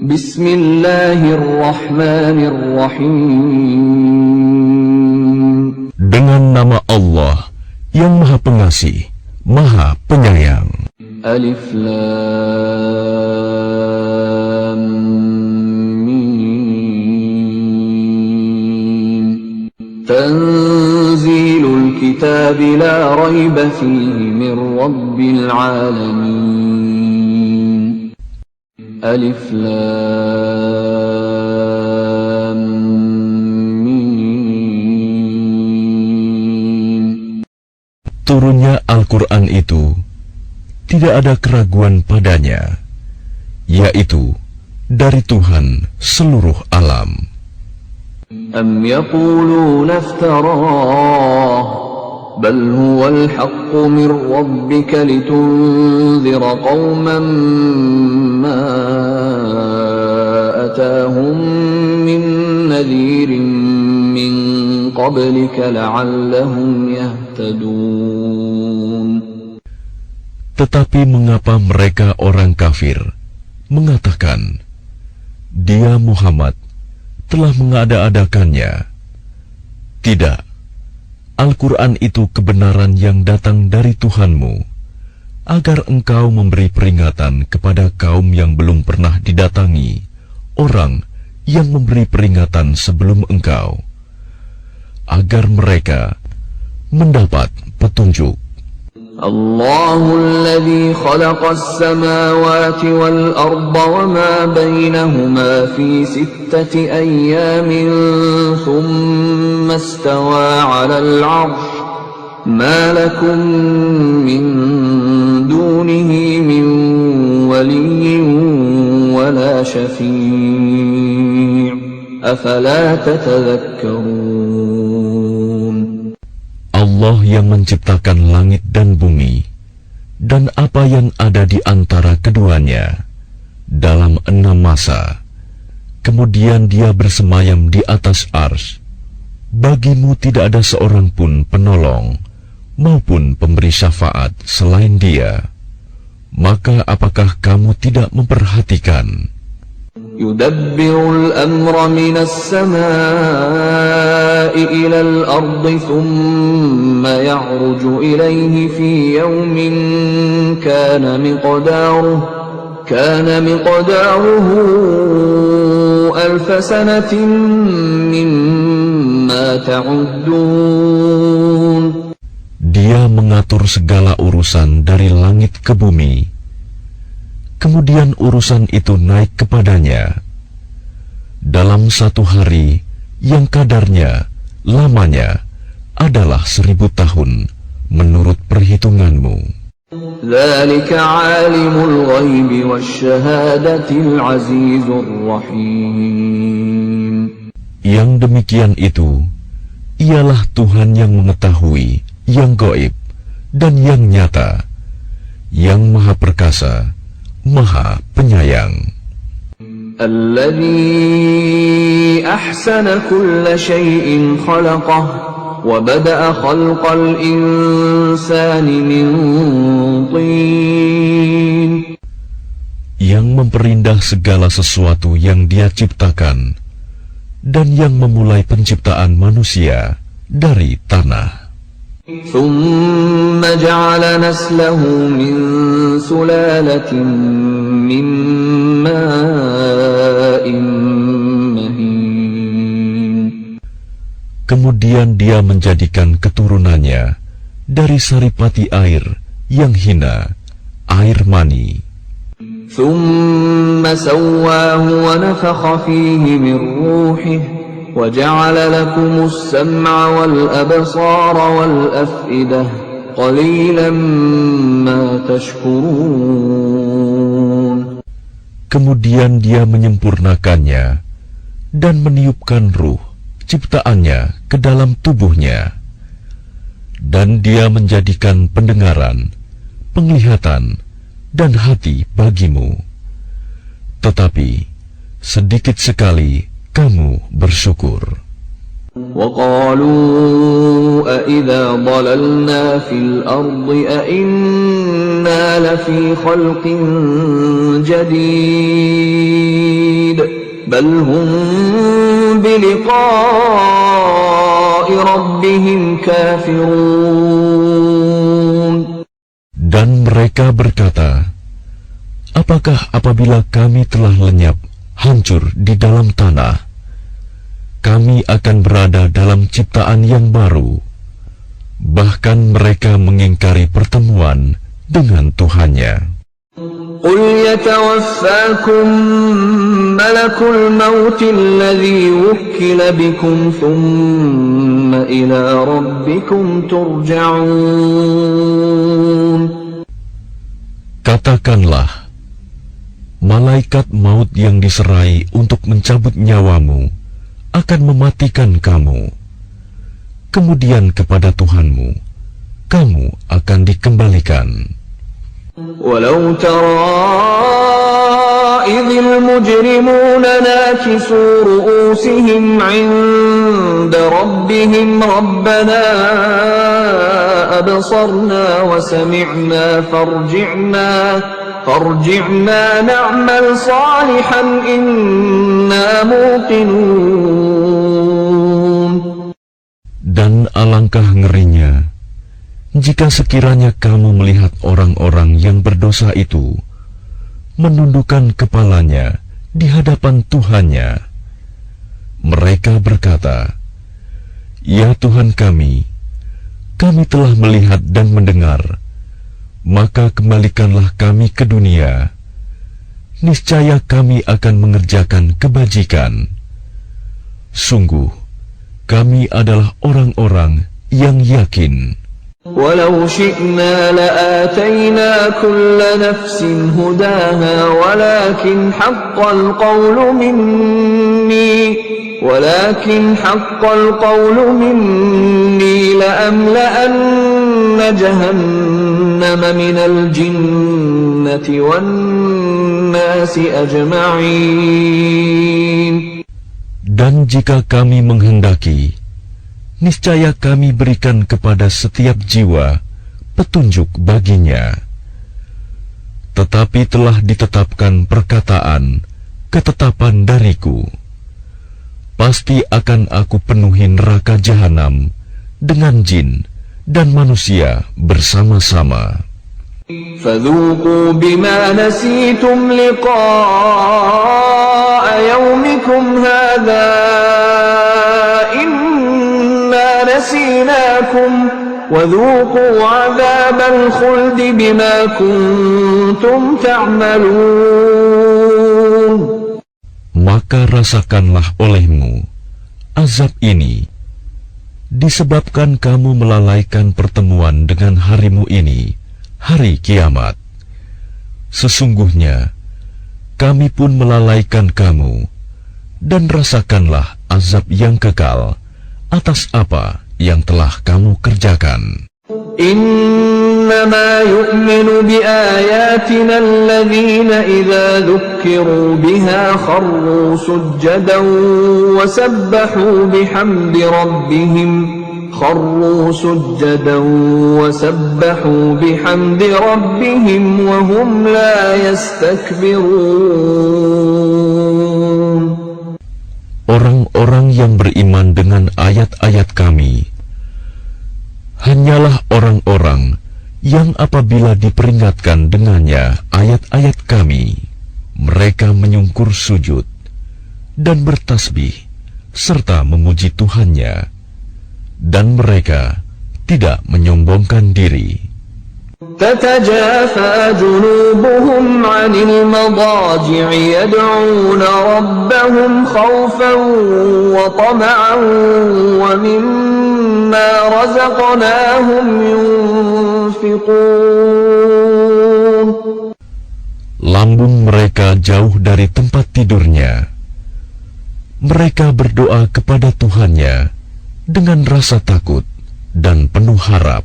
Bismillahirrahmanirrahim. Dengan nama Allah yang Maha Pengasih, Maha Penyayang. Alif Lam Mim. Tanzilul kitab la rayba fihi min rabbil alamin. Alif Lam Mim. Turunnya Al-Quran itu tidak ada keraguan padanya, yaitu dari Tuhan seluruh alam. Am yaquluna iftarah, bal huwal haqqu min rabbika litunzira qauman ma atahum min nadhirin min qablika la'allahum yahtadun. Tetapi mengapa mereka orang kafir mengatakan, Dia Muhammad telah mengada-adakannya? Tidak, Al-Quran itu kebenaran yang datang dari Tuhanmu, agar engkau memberi peringatan kepada kaum yang belum pernah didatangi orang yang memberi peringatan sebelum engkau, agar mereka mendapat petunjuk. Allahul ladzi khalaqas samawati wal arda wa ma bainahuma fi sittati ayyamin thumma istawa 'alal 'arsy ma lakum min dunihi min waliyyin wa la syafi' afala tatadhakkarun. Allah yang menciptakan langit dan bumi dan apa yang ada di antara keduanya dalam 6 masa. Kemudian Dia bersemayam di atas arsy. Bagimu tidak ada seorang pun penolong maupun pemberi syafaat selain Dia. Maka apakah kamu tidak memperhatikan? Yudabbirul amra minas samaa'i ilal ardi thumma ya'ruju ilayhi fi yawmin kana miqdaruhu alfa sanatin mimma ta'uddun. Dia mengatur segala urusan dari langit ke bumi. Kemudian urusan itu naik kepadanya dalam 1 hari yang kadarnya lamanya adalah 1000 tahun menurut perhitunganmu. Dzalika 'alimul ghaibi wasyahadatil 'azizur rahim. Yang demikian itu ialah Tuhan yang mengetahui yang gaib dan yang nyata, yang Maha Perkasa, Maha Penyayang. Alladzi ahsana kulla syai'in khalaqah wa bada'a khalqal insani min tin. Yang memperindah segala sesuatu yang Dia ciptakan dan yang memulai penciptaan manusia dari tanah. ثم جعل نسله من سلالة من ماء مهين. Kemudian Dia menjadikan keturunannya dari saripati air yang hina, air mani. ثم سواه ونفخ فيه من روحه وَجَعَلَ لَكُمُ السَّمْعَ وَالْأَبْصَارَ وَالْأَفْئِدَةَ قَلِيلًا مَا تَشْكُرُونَ. Kemudian Dia menyempurnakannya dan meniupkan ruh ciptaannya ke dalam tubuhnya, dan Dia menjadikan pendengaran, penglihatan, dan hati bagimu. Tetapi sedikit sekali kamu bersyukur. وَقَالُوا أَإِذَا ضَلَلْنَا فِي الْأَرْضِ أَإِنَّا لَفِي خَلْقٍ جَدِيدٍ بل هم بلقاء ربهم كافرون. Dan mereka berkata, apakah apabila kami telah lenyap, hancur di dalam tanah, kami akan berada dalam ciptaan yang baru? Bahkan mereka mengingkari pertemuan dengan Tuhannya. قل يتوفاكم ملك الموت الذي وكل بكم ثم إلى ربكم ترجعون. Katakanlah, malaikat maut yang diserai untuk mencabut nyawamu akan mematikan kamu. Kemudian kepada Tuhanmu, kamu akan dikembalikan. ولو ترى إذ المجرمون ناكسوا رؤوسهم عند ربهم ربنا أبصرنا وسمعنا فارجعنا نعمل صالحا إنا موقنون. Dan alangkah ngerinya jika sekiranya kamu melihat orang-orang yang berdosa itu menundukkan kepalanya di hadapan Tuhannya. Mereka berkata, "Ya Tuhan kami telah melihat dan mendengar, maka kembalikanlah kami ke dunia. Niscaya kami akan mengerjakan kebajikan. Sungguh, kami adalah orang-orang yang yakin." ولو شئنا لآتينا كل نفس هداها ولكن حق القول مني لأملأن جهنم من الجنة والناس أجمعين. Dan jika kami menghendaki, niscaya kami berikan kepada setiap jiwa petunjuk baginya. Tetapi telah ditetapkan ketetapan dariku. Pasti akan aku penuhi neraka jahanam dengan jin dan manusia bersama-sama. فذوقوا بما نسيتم لقاء يومكم هذا نسيناكم وذوقوا عذاب الخلد بما كنتم تعملون. Maka rasakanlah olehmu azab ini disebabkan kamu melalaikan pertemuan dengan harimu ini, hari kiamat. Sesungguhnya kami pun melalaikan kamu, dan rasakanlah azab yang kekal atas apa yang telah kamu kerjakan. إنما يؤمن بآياتنا الذين إذا ذكروا بها خروا سجدا وسبحوا بحمد ربهم وهم لا يستكبرون. Orang-orang yang beriman dengan ayat-ayat kami hanyalah orang-orang yang apabila diperingatkan dengannya ayat-ayat kami, mereka menyungkur sujud dan bertasbih serta memuji Tuhannya, dan mereka tidak menyombongkan diri. تتجافى جنوبهم عن المضاجع يدعون ربهم خوفا وطمعا ومما رزقناهم ينفقون. Lambung mereka jauh dari tempat tidurnya. Mereka berdoa kepada Tuhannya dengan rasa takut dan penuh harap.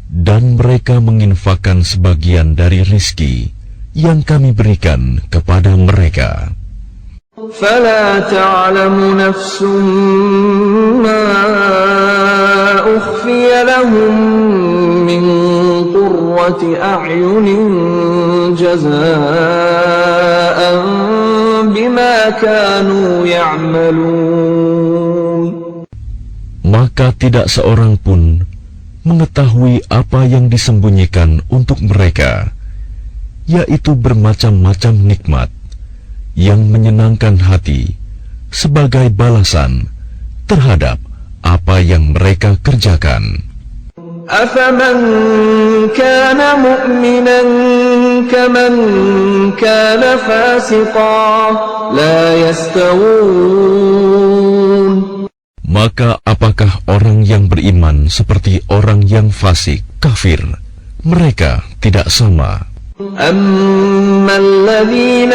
Dan mereka menginfakkan sebagian dari rizki yang kami berikan kepada mereka. فلا تعلم نفس ما أخفي لهم من قرة أعين جزاء بما بما كانوا يعملون. Maka tidak seorang pun mengetahui apa yang disembunyikan untuk mereka, yaitu bermacam-macam nikmat yang menyenangkan hati sebagai balasan terhadap apa yang mereka kerjakan. أفمن كان مؤمنا كمن كان فاسقا لا يستوون. Maka apakah orang yang beriman seperti orang yang fasik, kafir? Mereka tidak sama. أما الذين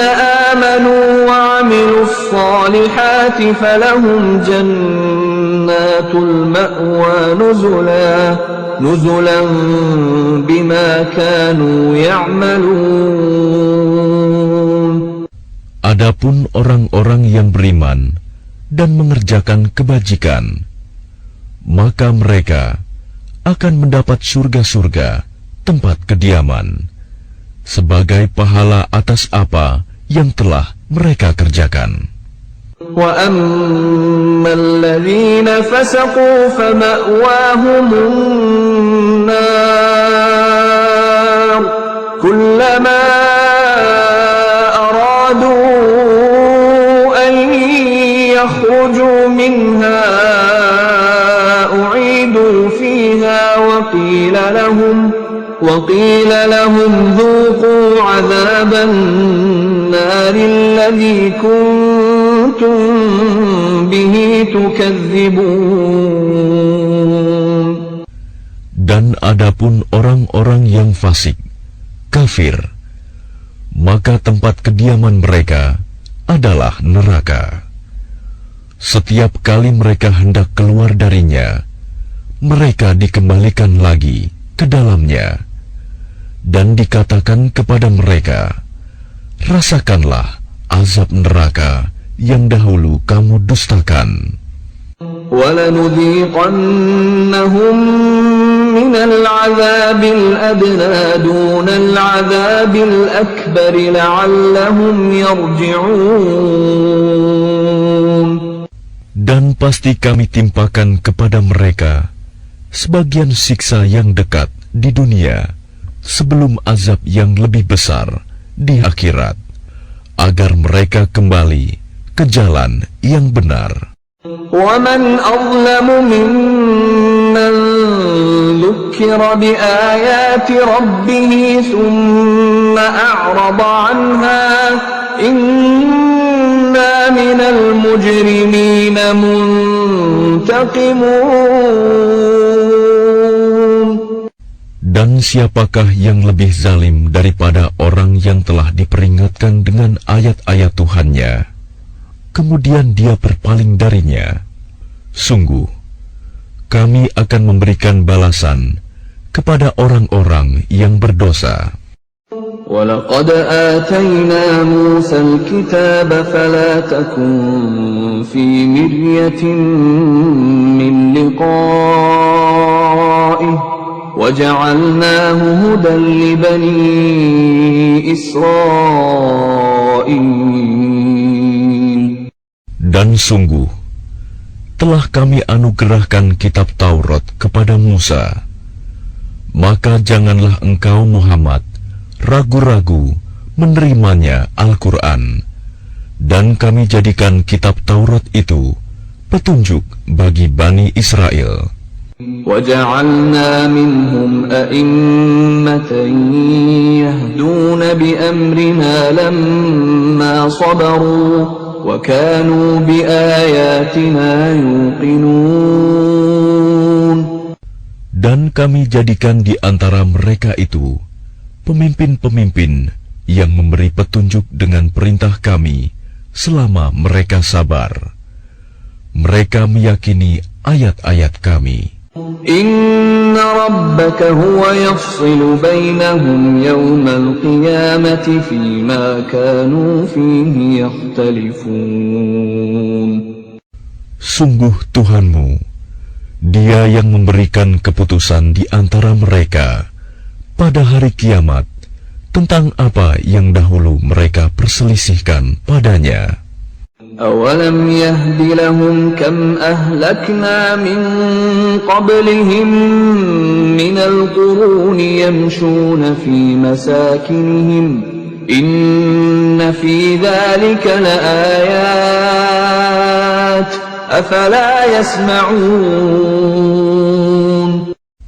آمنوا وعملوا الصالحات فلهم جنات المأوى نزلا بما كانوا يعملون. Adapun orang-orang yang beriman dan mengerjakan kebajikan, maka mereka akan mendapat surga-surga tempat kediaman sebagai pahala atas apa yang telah mereka kerjakan. وَأَمَّا الَّذِينَ فَسَقُوا فَمَأْوَاهُمُ النَّارُ كُلَّمَا أَرَادُوا أَن يَخْرُجُوا مِنْهَا أُعِيدُوا فِيهَا وقيل لهم ذوقوا عذاب النار الذي كنتم به تكذبون. Dan adapun orang-orang yang fasik, kafir, maka tempat kediaman mereka adalah neraka. Setiap kali mereka hendak keluar darinya, mereka dikembalikan lagi ke dalamnya, dan dikatakan kepada mereka, rasakanlah azab neraka yang dahulu kamu dustakan. وَلَنُذِيقَنَّهُمْ مِنَ الْعَذَابِ الْأَدْنَى دُونَ الْعَذَابِ الْأَكْبَرِ لَعَلَّهُمْ يَرْجِعُونَ. Dan pasti kami timpakan kepada mereka sebagian siksa yang dekat di dunia sebelum azab yang lebih besar di akhirat, agar mereka kembali ke jalan yang benar. وَمَنْ أَظْلَمُ مِمَّنْ ذُكِّرَ بِآيَاتِ رَبِّهِ ثُمَّ أَعْرَضَ عَنْهَا إِنَّا مِنَ الْمُجْرِمِينَ مُنْتَقِمُونَ. Dan siapakah yang lebih zalim daripada orang yang telah diperingatkan dengan ayat-ayat Tuhannya, kemudian dia berpaling darinya? Sungguh, kami akan memberikan balasan kepada orang-orang yang berdosa. وَلَقَدْ آتَيْنَا مُوسَى الْكِتَابَ فَلَا تَكُنْ فِي مِرْيَةٍ مِّنْ لِقَائِهِ وَجَعَلْنَاهُ هُدًى لِبَنِي إِسْرَائِيلَ. Dan sungguh, telah kami anugerahkan kitab Taurat kepada Musa. Maka janganlah engkau Muhammad ragu-ragu menerimanya Al-Quran. Dan kami jadikan kitab Taurat itu petunjuk bagi Bani Israel. وَجَعَلْنَا مِنْهُمْ أَئِمَّةً يَهْدُونَ بِأَمْرِنَا لَمَّا صَبَرُوا وَكَانُوا بِآيَاتِنَا يُوقِنُونَ. Dan kami jadikan di antara mereka itu pemimpin-pemimpin yang memberi petunjuk dengan perintah kami selama mereka sabar. Mereka meyakini ayat-ayat kami. إِنَّ رَبَّكَ هُوَ يَفْصِلُ بَيْنَهُمْ يَوْمَ الْقِيَامَةِ فِيمَا كَانُوا فِيهِ يَخْتَلِفُونَ. Sungguh Tuhanmu, Dia yang memberikan keputusan di antara mereka pada hari kiamat tentang apa yang dahulu mereka perselisihkan padanya. أولم يهد لهم كم أهلكنا من قبلهم من القرون يمشون في مساكنهم إن في ذلك لآيات أفلا يسمعون.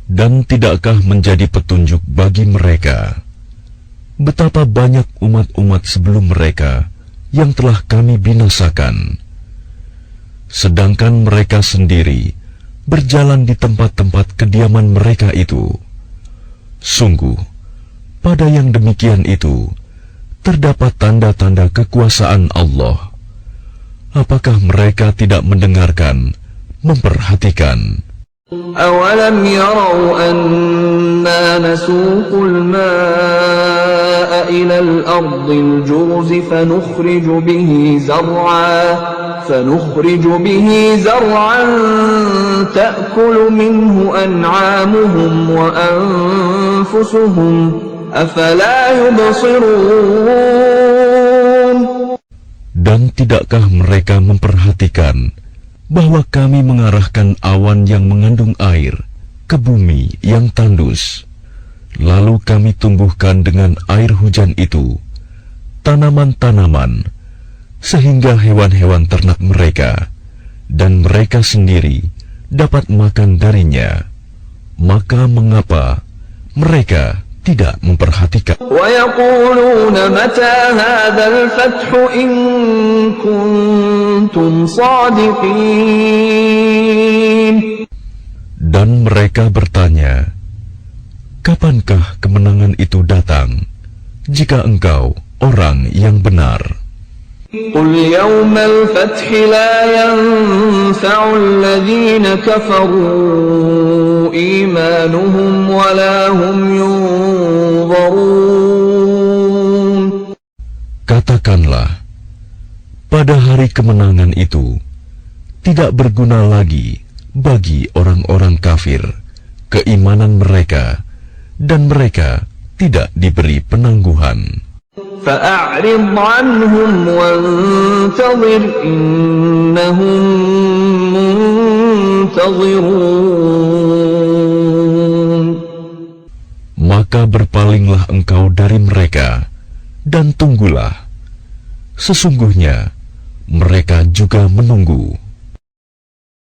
Dan tidakkah menjadi petunjuk bagi mereka betapa banyak umat-umat sebelum mereka yang telah kami binasakan, sedangkan mereka sendiri berjalan di tempat-tempat kediaman mereka itu. Sungguh, pada yang demikian itu terdapat tanda-tanda kekuasaan Allah. Apakah mereka tidak mendengarkan, memperhatikan? أَوَلَمْ يَرَوْا أَنَّا نَسُوقُ الْمَاءَ إِلَى الْأَرْضِ الْجُرُزِ فَنُخْرِجُ بِهِ زَرْعًا تَأْكُلُ مِنْهُ أَنْعَامُهُمْ وَأَنْفُسُهُمْ أَفَلَا يُبْصِرُونَ. Dan tidakkah mereka memperhatikan bahwa kami mengarahkan awan yang mengandung air ke bumi yang tandus, lalu kami tumbuhkan dengan air hujan itu tanaman-tanaman, sehingga hewan-hewan ternak mereka dan mereka sendiri dapat makan darinya. Maka mengapa mereka tidak memperhatikan? وَيَقُولُونَ مَتَى هَذَا الْفَتْحُ إِن كُنتُمْ صَادِقِينَ. Dan mereka bertanya, kapankah kemenangan itu datang, jika engkau orang yang benar? قُلْ يَوْمَ الْفَتْحِ لَا يَنفَعُ الَّذِينَ كَفَرُوا إِيمَانُهُمْ وَلَا هُمْ يُنظَرُونَ. Katakanlah, pada hari kemenangan itu tidak berguna lagi bagi orang-orang kafir keimanan mereka, dan mereka tidak diberi penangguhan. فَأَعْرِضْ عَنْهُمْ وَانْتَظِرْ إِنَّهُمْ مُنْتَظِرُونَ. Maka berpalinglah engkau dari mereka dan tunggulah, sesungguhnya mereka juga menunggu.